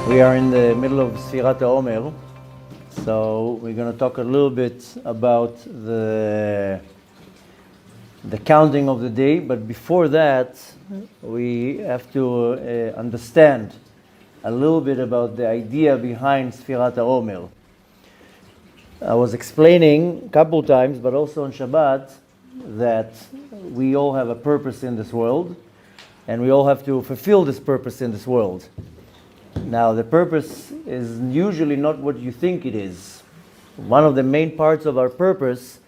We are in the middle of Sfirat Omer, so we're going to talk a little bit about the counting of the day, but before that we have to understand a little bit about the idea behind Sfirat Omer. I was explaining a couple times, but also on Shabbat, that we all have a purpose in this world, and we all have to fulfill this purpose in this world. Now, the purpose is usually not what you think it is. One of the main parts of our purpose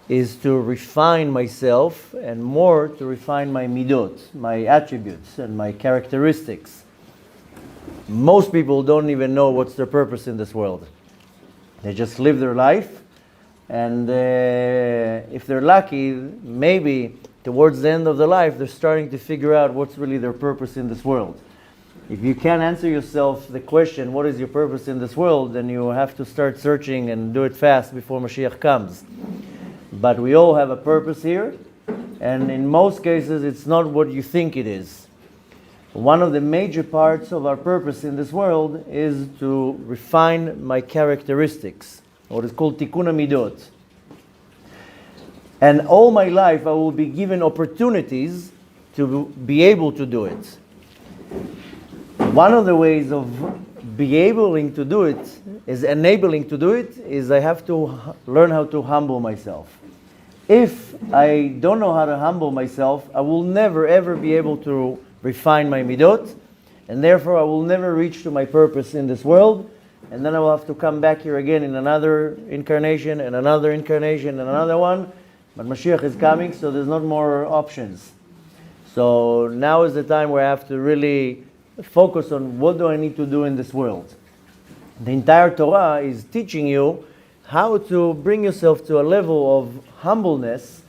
is to refine myself, and more to refine my midot, my attributes and my characteristics. Most people don't even know what's their purpose in this world. They just live their life, and if they're lucky, maybe towards the end of their life, they're starting to figure out what's really their purpose in this world. If you can't answer yourself the question, what is your purpose in this world, then you have to start searching and do it fast before Mashiach comes. But we all have a purpose here, and in most cases it's not what you think it is. One of the major parts of our purpose in this world is to refine my characteristics, what is called tikkun midot. And all my life I will be given opportunities to be able to do it. One of the ways of enabling to do it is I have to learn how to humble myself. If I don't know how to humble myself, I will never ever be able to refine my midot, and therefore I will never reach to my purpose in this world, and then I will have to come back here again in another incarnation and another incarnation and another one. But Mashiach is coming, so there's not more options. So now is the time where I have to really focus on what do I need to do in this world. The entire Torah is teaching you how to bring yourself to a level of humbleness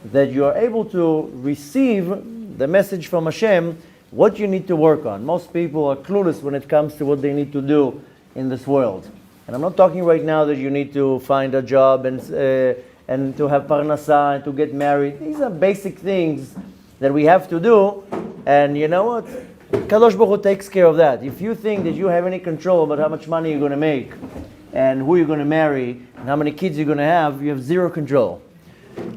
that you are able to receive the message from Hashem, what you need to work on. Most people are clueless when it comes to what they need to do in this world. And I'm not talking right now that you need to find a job and to have parnasa and to get married. These are basic things that we have to do, and you know what? Kadosh Baruch Hu takes care of that. If you think that you have any control about how much money you're going to make and who you're going to marry and how many kids you're going to have, you have zero control.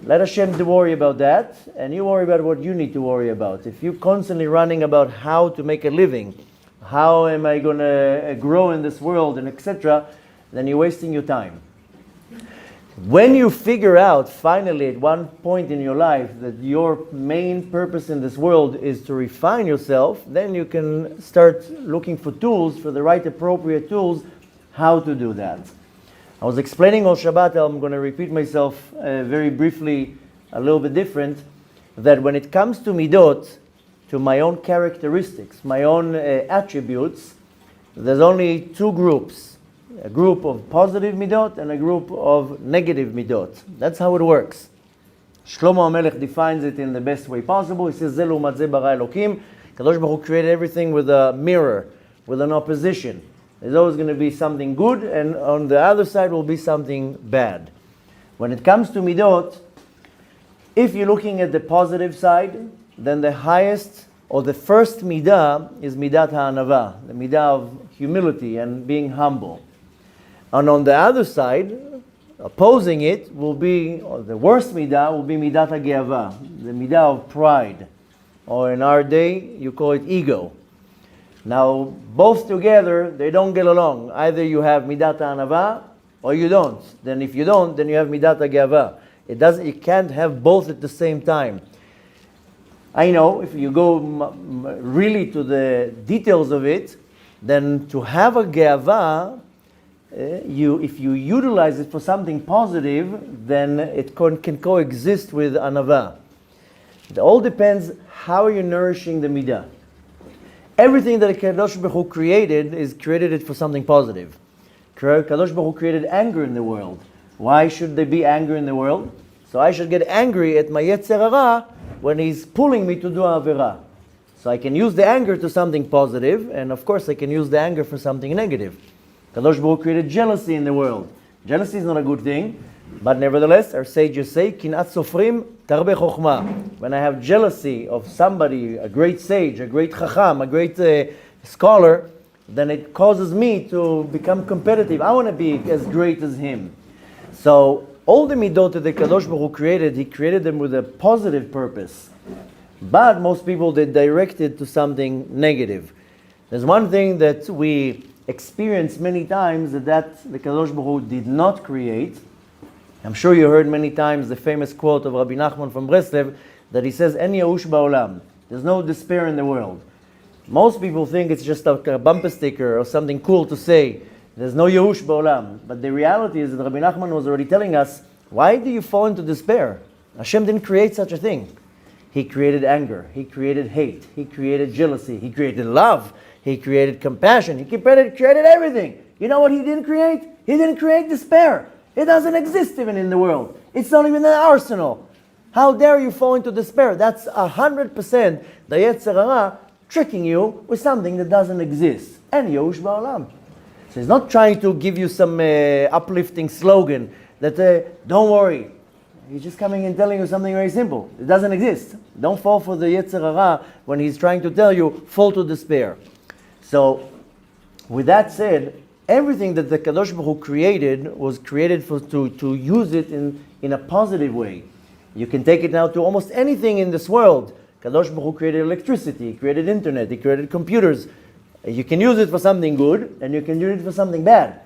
Let Hashem worry about that, and you worry about what you need to worry about. If you're constantly running about how to make a living, how am I going to grow in this world, and etc., then you're wasting your time. When you figure out finally at one point in your life that your main purpose in this world is to refine yourself, then you can start looking for tools, for the right appropriate tools, how to do that. I was explaining on Shabbat, I'm going to repeat myself very briefly, a little bit different, that when it comes to midot, to my own characteristics, my own attributes, there's only two groups. A group of positive midot and a group of negative midot. That's how it works. Shlomo HaMelech defines it in the best way possible. He says, Ze l'umat ze bara Elokim. Kadosh Baruch Hu created everything with a mirror, with an opposition. There's always going to be something good, and on the other side will be something bad. When it comes to midot, if you're looking at the positive side, then the highest or the first midah is midat ha'anava, the midah of humility and being humble. And on the other side, opposing it will be, or the worst midah will be midat ha'geava, the midah of pride. Or in our day, you call it ego. Now, both together, they don't get along. Either you have midat ha'anava, or you don't. Then if you don't, then you have midat ha'geava. You can't have both at the same time. I know, if you go really to the details of it, then to have a geava, if you utilize it for something positive, then it can coexist with anava. It all depends how you're nourishing the midah. Everything that Kadosh Baruch Hu created is created it for something positive. Kadosh Baruch Hu created anger in the world. Why should there be anger in the world? So I should get angry at my Yetzer Hara when he's pulling me to do Avera. So I can use the anger to something positive, and of course I can use the anger for something negative. Kadosh Baruch Hu created jealousy in the world. Jealousy is not a good thing, but nevertheless, our sages say, Kinat sofrim tarbe chokhmah. When I have jealousy of somebody, a great sage, a great chacham, a great scholar, then it causes me to become competitive. I want to be as great as him. So all the midot that the Kadosh Baruch Hu created, he created them with a positive purpose. But most people, they direct it to something negative. There's one thing that we experience many times that the Kadosh Baruch Hu did not create. I'm sure you heard many times the famous quote of Rabbi Nachman from Breslev that he says, "En yaush ba'olam." There's no despair in the world. Most people think it's just a bumper sticker or something cool to say. There's no yaush ba'olam. But the reality is that Rabbi Nachman was already telling us, why do you fall into despair? Hashem didn't create such a thing. He created anger. He created hate. He created jealousy. He created love. He created compassion. He created everything. You know what he didn't create? He didn't create despair. It doesn't exist even in the world. It's not even in the arsenal. How dare you fall into despair? That's 100% the Yetzer Hara tricking you with something that doesn't exist. And Yehush Ba'olam. So he's not trying to give you some uplifting slogan that don't worry. He's just coming and telling you something very simple. It doesn't exist. Don't fall for the Yetzer Hara when he's trying to tell you, fall to despair. So, with that said, everything that the Kadosh Baruch Hu created was created to use it in a positive way. You can take it now to almost anything in this world. Kadosh Baruch Hu created electricity, he created internet, he created computers. You can use it for something good, and you can use it for something bad.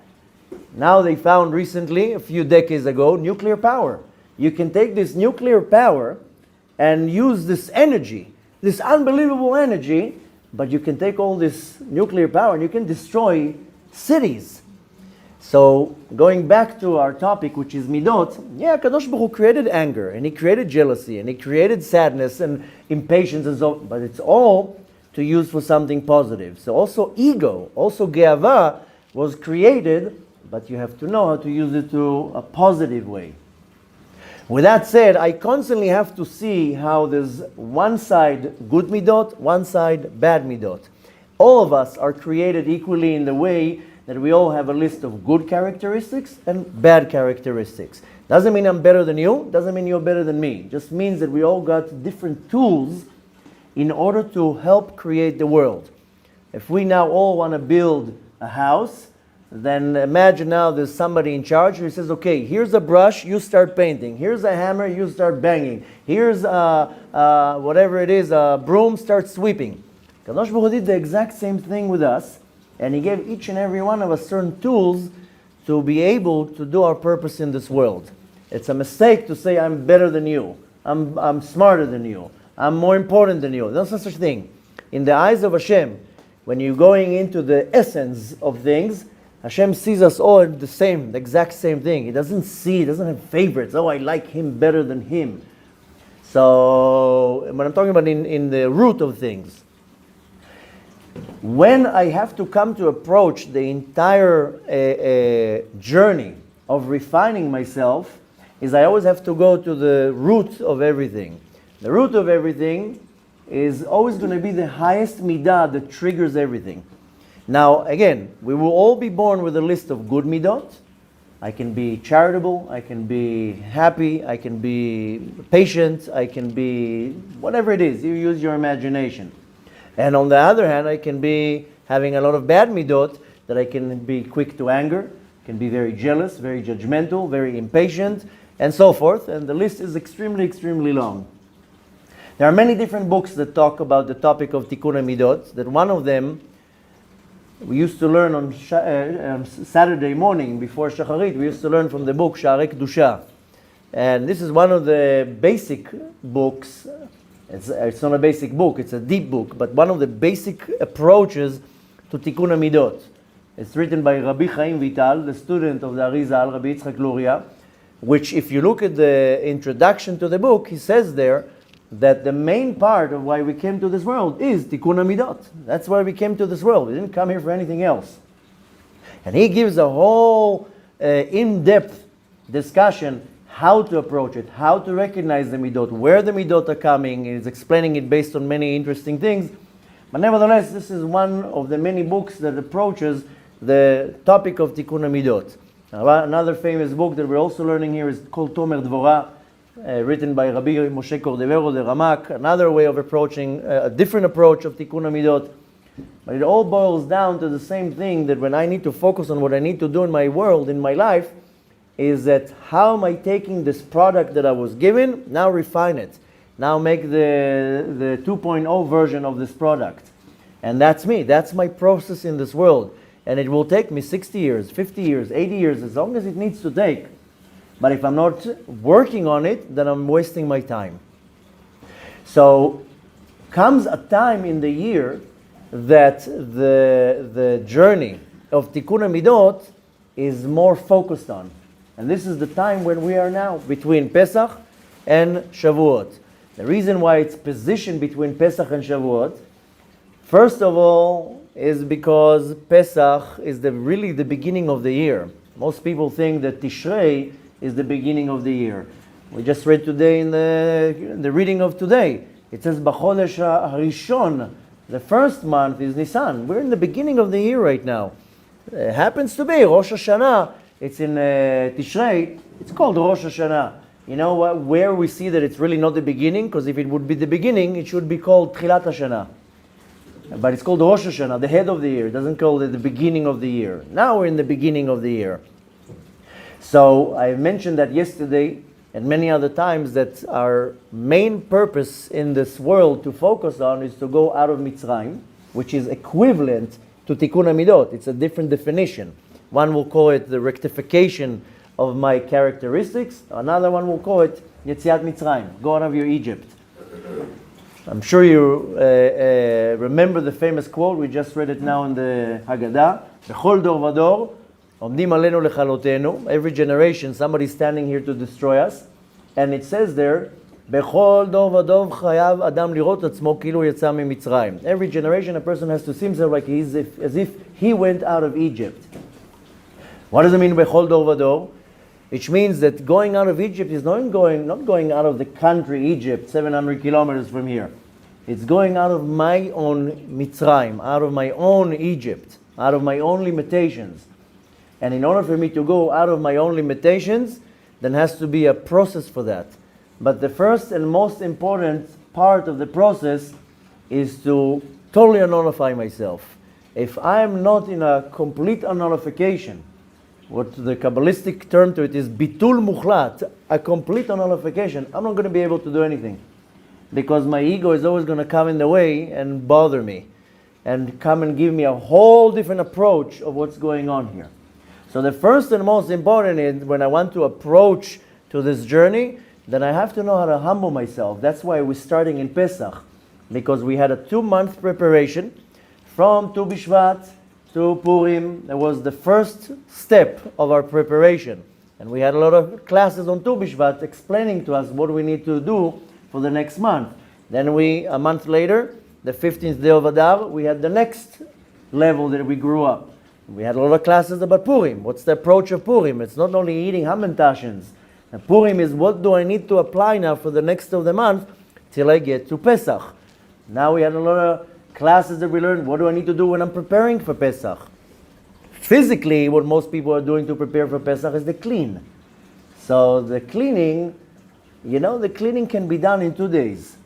Now they found recently, a few decades ago, nuclear power. You can take this nuclear power and use this energy, this unbelievable energy, but you can take all this nuclear power and you can destroy cities. So, going back to our topic, which is midot, Kadosh Baruch Hu created anger, and he created jealousy, and he created sadness and impatience and so, but it's all to use for something positive. So also ego, also geava was created, but you have to know how to use it to a positive way. With that said, I constantly have to see how there's one side good midot, one side bad midot. All of us are created equally in the way that we all have a list of good characteristics and bad characteristics. Doesn't mean I'm better than you, doesn't mean you're better than me. Just means that we all got different tools in order to help create the world. If we now all want to build a house, then imagine now there's somebody in charge who says, okay, here's a brush, you start painting. Here's a hammer, you start banging. Here's whatever it is, a broom, start sweeping. Kadosh Baruch Hu did the exact same thing with us, and he gave each and every one of us certain tools to be able to do our purpose in this world. It's a mistake to say I'm better than you, I'm smarter than you, I'm more important than you. There's no such thing. In the eyes of Hashem, when you're going into the essence of things, Hashem sees us all the same, the exact same thing. He doesn't have favorites. Oh, I like him better than him. So, when I'm talking about in the root of things, when I have to come to approach the entire journey of refining myself, is I always have to go to the root of everything. The root of everything is always going to be the highest midah that triggers everything. Now, again, we will all be born with a list of good midot. I can be charitable, I can be happy, I can be patient, I can be whatever it is. You use your imagination. And on the other hand, I can be having a lot of bad midot, that I can be quick to anger, can be very jealous, very judgmental, very impatient, and so forth. And the list is extremely, extremely long. There are many different books that talk about the topic of tikkun midot, that one of them we used to learn on Saturday morning before Shacharit. We used to learn from the book Sha'arei Kedusha. And this is one of the basic books. It's not a basic book, it's a deep book, but one of the basic approaches to Tikkun HaMidot. It's written by Rabbi Chaim Vital, the student of the Arizal, Rabbi Yitzchak Luria, which if you look at the introduction to the book, he says there that the main part of why we came to this world is Tikkun HaMidot. That's why we came to this world. We didn't come here for anything else. And he gives a whole in-depth discussion how to approach it, how to recognize the midot, where the midot are coming. He's explaining it based on many interesting things. But nevertheless, this is one of the many books that approaches the topic of Tikkun HaMidot. Another famous book that we're also learning here is called Tomer Dvorah, written by Rabbi Moshe Cordovero de Ramak. Another way of approaching, a different approach of Tikkun HaMidot. But it all boils down to the same thing, that when I need to focus on what I need to do in my world, in my life, is that how am I taking this product that I was given, now refine it. Now make the 2.0 version of this product. And that's me. That's my process in this world. And it will take me 60 years, 50 years, 80 years, as long as it needs to take. But if I'm not working on it, then I'm wasting my time. So comes a time in the year that the journey of Tikkun HaMidot is more focused on. And this is the time when we are now, between Pesach and Shavuot. The reason why it's positioned between Pesach and Shavuot, first of all, is because Pesach is really the beginning of the year. Most people think that Tishrei is the beginning of the year. We just read today in the reading of today. It says, B'chodesh HaRishon, the first month is Nisan. We're in the beginning of the year right now. It happens to be Rosh Hashanah. It's in Tishrei. It's called Rosh Hashanah. You know what, where we see that it's really not the beginning? Because if it would be the beginning, it should be called Tchilat Hashanah. But it's called Rosh Hashanah, the head of the year. It doesn't call it the beginning of the year. Now we're in the beginning of the year. So I mentioned that yesterday and many other times, that our main purpose in this world to focus on is to go out of Mitzrayim, which is equivalent to Tikkun HaMidot. It's a different definition. One will call it the rectification of my characteristics. Another one will call it Yetziat Mitzrayim, go out of your Egypt. I'm sure you remember the famous quote. We just read it now in the Haggadah. B'chol dor vador, omdim aleinu lechalotenu. Every generation, somebody's standing here to destroy us. And it says there, B'chol dor vador chayav adam lirot atzmo kilu yetza miMitzrayim. Every generation, a person has to see himself like as if he went out of Egypt. What does it mean, B'chol dor vador? Which means that going out of Egypt is not going out of the country Egypt, 700 kilometers from here. It's going out of my own Mitzrayim, out of my own Egypt, out of my own limitations. And in order for me to go out of my own limitations, then has to be a process for that. But the first and most important part of the process is to totally nullify myself. If I am not in a complete nullification, what the Kabbalistic term to it is bitul muchlat, a complete nullification, I'm not going to be able to do anything. Because my ego is always going to come in the way and bother me. And come and give me a whole different approach of what's going on here. So the first and most important is when I want to approach to this journey, then I have to know how to humble myself. That's why we're starting in Pesach. Because we had a 2-month preparation from Tu B'Shvat to Purim. That was the first step of our preparation. And we had a lot of classes on Tu B'Shvat explaining to us what we need to do for the next month. Then a month later, the 15th day of Adar, we had the next level that we grew up. We had a lot of classes about Purim. What's the approach of Purim? It's not only eating Hamentashins. And Purim is what do I need to apply now for the next of the month till I get to Pesach. Now we had a lot of classes that we learned, what do I need to do when I'm preparing for Pesach? Physically, what most people are doing to prepare for Pesach is the clean. So the cleaning, the cleaning can be done in 2 days.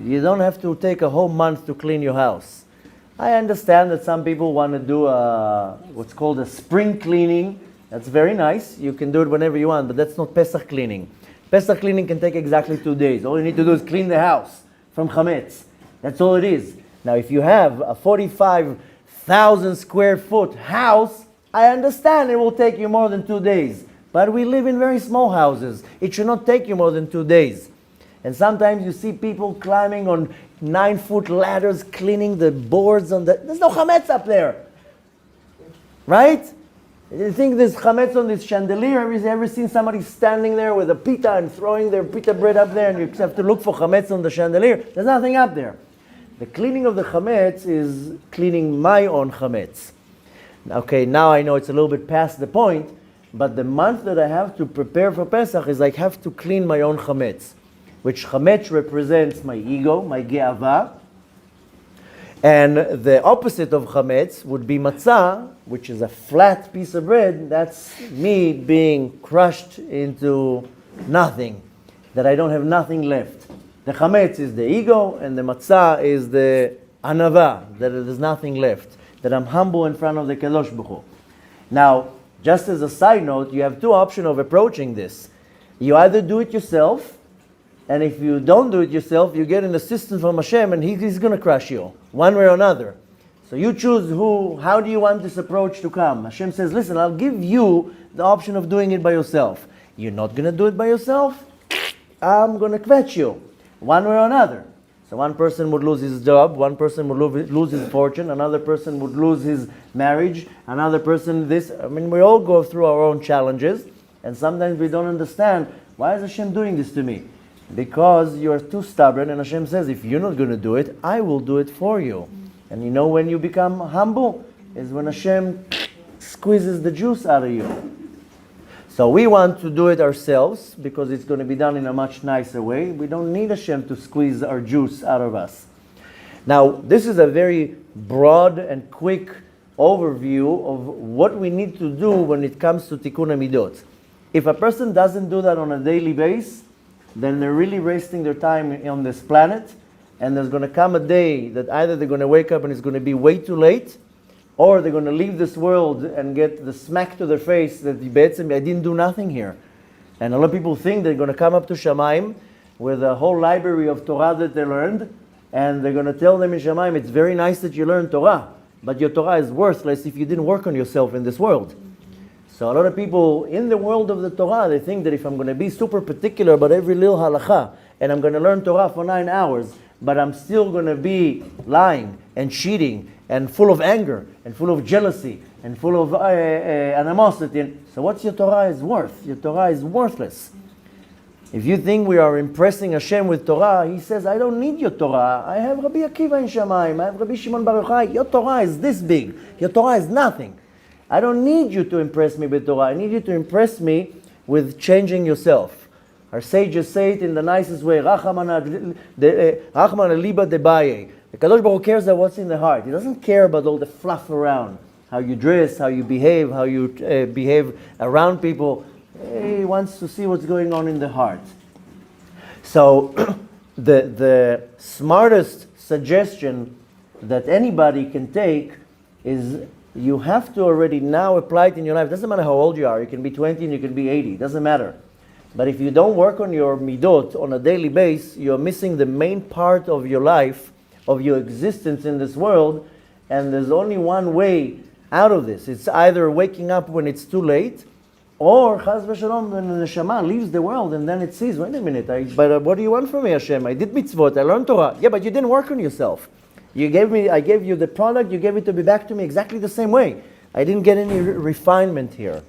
You don't have to take a whole month to clean your house. I understand that some people want to do what's called a spring cleaning. That's very nice. You can do it whenever you want, but that's not Pesach cleaning. Pesach cleaning can take exactly 2 days. All you need to do is clean the house from chametz. That's all it is. Now, if you have a 45,000 square foot house, I understand it will take you more than 2 days. But we live in very small houses. It should not take you more than 2 days. And sometimes you see people climbing on 9-foot ladders, cleaning the boards there's no chametz up there. Right? You think there's chametz on this chandelier? Have you ever seen somebody standing there with a pita and throwing their pita bread up there and you have to look for chametz on the chandelier? There's nothing up there. The cleaning of the chametz is cleaning my own chametz. Okay, now I know it's a little bit past the point, but the month that I have to prepare for Pesach is I have to clean my own chametz, which chametz represents my ego, my ge'ava, and the opposite of chametz would be matzah, which is a flat piece of bread. That's me being crushed into nothing, that I don't have nothing left. The chametz is the ego, and the matzah is the Anava, that there's nothing left, that I'm humble in front of the Kadosh Baruch Hu. Now, just as a side note, you have two options of approaching this. You either do it yourself, and if you don't do it yourself, you get an assistant from Hashem, and he's going to crush you, one way or another. So you choose how do you want this approach to come? Hashem says, listen, I'll give you the option of doing it by yourself. You're not going to do it by yourself? I'm going to quench you, one way or another. So one person would lose his job, one person would lose his fortune, another person would lose his marriage, another person this. I mean, we all go through our own challenges, and sometimes we don't understand, why is Hashem doing this to me? Because you're too stubborn, and Hashem says, if you're not going to do it, I will do it for you. And you know when you become humble? Is when Hashem squeezes the juice out of you. So we want to do it ourselves, because it's going to be done in a much nicer way. We don't need Hashem to squeeze our juice out of us. Now, this is a very broad and quick overview of what we need to do when it comes to Tikkun HaMidot. If a person doesn't do that on a daily basis, then they're really wasting their time on this planet, and there's going to come a day that either they're going to wake up and it's going to be way too late, or they're going to leave this world and get the smack to their face that I didn't do nothing here. And a lot of people think they're going to come up to Shamayim with a whole library of Torah that they learned, and they're going to tell them in Shamayim, it's very nice that you learned Torah, but your Torah is worthless if you didn't work on yourself in this world. So a lot of people in the world of the Torah, they think that if I'm going to be super particular about every little halakha, and I'm going to learn Torah for 9 hours, but I'm still going to be lying and cheating and full of anger and full of jealousy and full of animosity. So what's your Torah is worth? Your Torah is worthless. If you think we are impressing Hashem with Torah, He says, I don't need your Torah. I have Rabbi Akiva in Shamayim. I have Rabbi Shimon Bar Yochai. Your Torah is this big. Your Torah is nothing. I don't need you to impress me with Torah. I need you to impress me with changing yourself. Our sages say it in the nicest way. Rachman liba debaye. The Kadosh Baruch Hu cares about what's in the heart. He doesn't care about all the fluff around, how you dress, how you behave behave around people. He wants to see what's going on in the heart. So the smartest suggestion that anybody can take is you have to already now apply it in your life. It doesn't matter how old you are. You can be 20 and you can be 80. It doesn't matter. But if you don't work on your midot on a daily basis, you're missing the main part of your life, of your existence in this world, and there's only one way out of this. It's either waking up when it's too late, or chas v'shalom, when the neshama leaves the world and then it sees, wait a minute, but what do you want from me, Hashem? I did mitzvot, I learned Torah. Yeah, but you didn't work on yourself. I gave you the product, you gave it to me back to me exactly the same way. I didn't get any refinement here.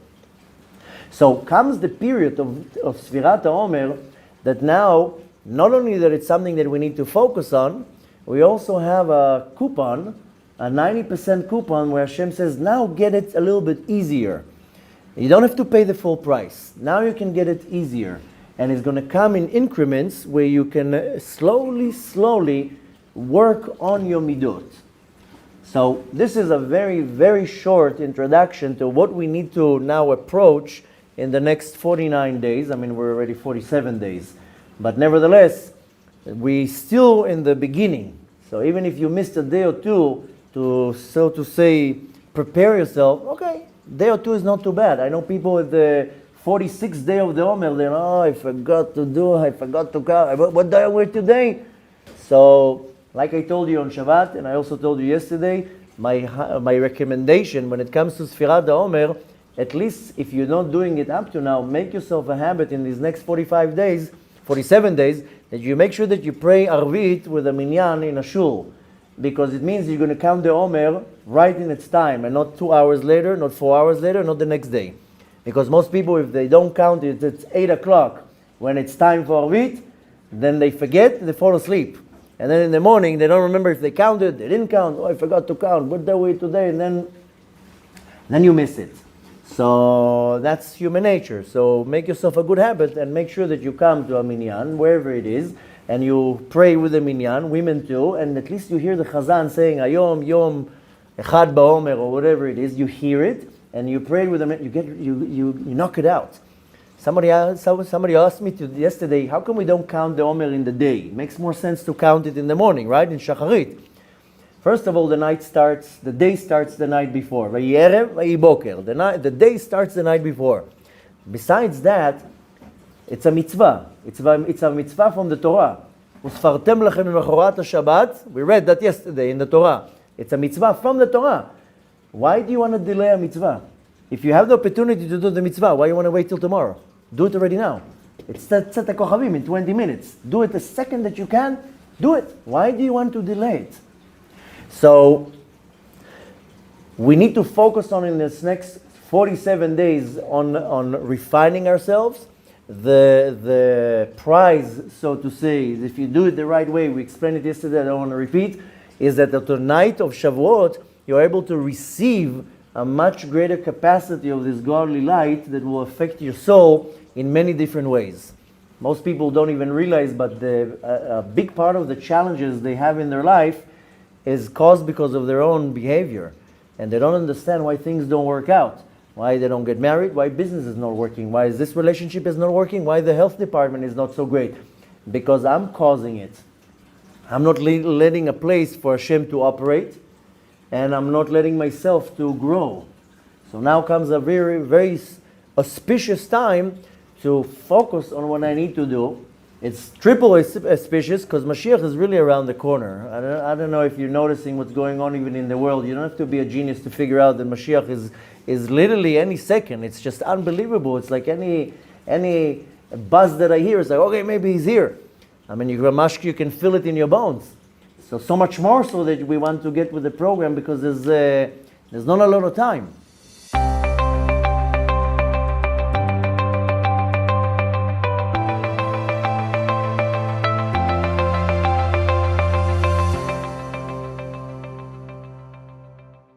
So comes the period of Sfirat HaOmer that now, not only that it's something that we need to focus on, we also have a coupon, a 90% coupon where Hashem says, now get it a little bit easier. You don't have to pay the full price. Now you can get it easier. And it's going to come in increments where you can slowly work on your midot. So this is a very, very short introduction to what we need to now approach in the next 49 days. I mean, we're already 47 days. But nevertheless, we still in the beginning. So even if you missed a day or two to, so to say, prepare yourself, okay, day or two is not too bad. I know people at the 46th day of the Omer, they're, I forgot to count. What day are we today? So, like I told you on Shabbat, and I also told you yesterday, my recommendation when it comes to Sfirat HaOmer, at least if you're not doing it up to now, make yourself a habit in these next 47 days, that you make sure that you pray Arvit with a minyan in a shul. Because it means you're going to count the Omer right in its time, and not 2 hours later, not 4 hours later, not the next day. Because most people, if they don't count it, it's 8 o'clock when it's time for Arvit, then they forget, they fall asleep. And then in the morning, they don't remember if they counted, they didn't count, I forgot to count, what day were we today? And then you miss it. So that's human nature. So make yourself a good habit and make sure that you come to a minyan, wherever it is, and you pray with the minyan, women too, and at least you hear the chazan saying, Ayom, Yom, Echad Ba'omer, or whatever it is, you hear it, and you pray with them, you knock it out. Somebody asked me yesterday, how come we don't count the Omer in the day? It makes more sense to count it in the morning, right? In Shacharit. First of all, the day starts the night before. Vayi erev, vayi boker. The day starts the night before. Besides that, it's a mitzvah. It's a mitzvah from the Torah. Usfartem lechem mechorat Shabbat. We read that yesterday in the Torah. It's a mitzvah from the Torah. Why do you want to delay a mitzvah? If you have the opportunity to do the mitzvah, why do you want to wait till tomorrow? Do it already now. It's Tzat HaKochavim in 20 minutes. Do it the second that you can. Do it. Why do you want to delay it? So, we need to focus on in this next 47 days on refining ourselves. The prize, so to say, is if you do it the right way, we explained it yesterday, I don't want to repeat, is that at the night of Shavuot, you're able to receive a much greater capacity of this godly light that will affect your soul in many different ways. Most people don't even realize, but a big part of the challenges they have in their life is caused because of their own behavior. And they don't understand why things don't work out. Why they don't get married, why business is not working, why this relationship is not working, why the health department is not so great. Because I'm causing it. I'm not letting a place for Hashem to operate, and I'm not letting myself to grow. So now comes a very, very auspicious time to focus on what I need to do. It's triple auspicious because Mashiach is really around the corner. I don't know if you're noticing what's going on even in the world. You don't have to be a genius to figure out that Mashiach is literally any second. It's just unbelievable. It's like any buzz that I hear. It's like, okay, maybe he's here. I mean, you can feel it in your bones. So much more so that we want to get with the program because there's not a lot of time.